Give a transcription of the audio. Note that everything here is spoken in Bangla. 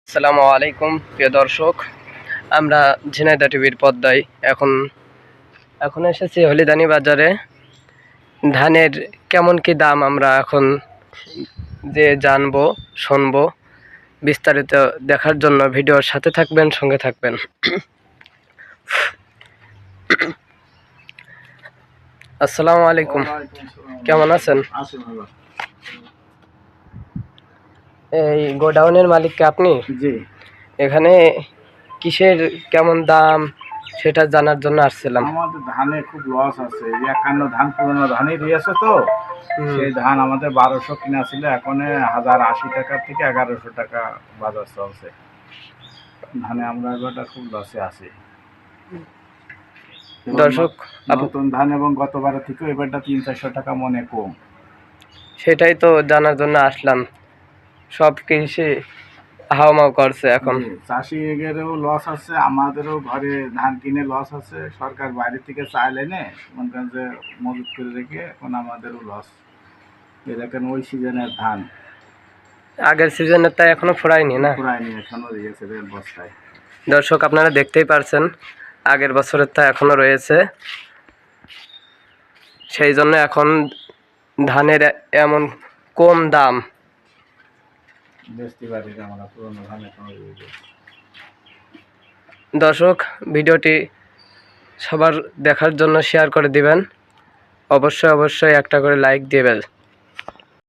আসসালামু আলাইকুম প্রিয় দর্শক, আমরা ঝিনাইদহ টিভির পর্দায় এখন এসেছি হলিদানি বাজারে। ধানের কেমন কি দাম আমরা এখন জানবো, শুনবো। বিস্তারিত দেখার জন্য ভিডিওর সাথে থাকবেন, সঙ্গে থাকবেন। আসসালামু আলাইকুম, কেমন আছেন? এই গোডাউনের মালিক কি আপনি? জি। এখানে কিসের কেমন দাম সেটা জানার জন্য আসছিলাম। আমাদের ধানে খুব লস আছে, 51 ধান পুরোনো ধানই দিয়েছে তো। সেই ধান আমাদের 1200 কিনা ছিল, এখন 1080 টাকা থেকে 1100 টাকা বাজার চলছে ধানে। আমরা এবারটা খুব লসে আছি দর্শক, নতুন ধান এবং গতবারের থেকে এবারটা 300-400 টাকা মনে কম। সেটাই তো জানার জন্য আসলাম। সব কৃষি হাওমাও করছে এখন। চাষিদেরও লস আছে, আমাদেরও ঘরে ধান কিনে লস আছে। সরকার বাইরে থেকে চাল এনে মনে করেন যে মজুত করে রেখে এখন আমাদেরও লস। দেখেন ওই সিজনের ধান, আগের সিজনের তাই এখনো ফুরায়নি না? ফুরায়নি, এখনো রয়েছে বস্তায়। দর্শক, আপনারা দেখতেই পারছেন আগের বছরের তা এখনো রয়েছে। সেই জন্য এখন ধানের এমন কম দাম। দর্শক, ভিডিওটি সবার দেখার জন্য শেয়ার করে দিবেন। অবশ্যই একটা করে লাইক দিবেন।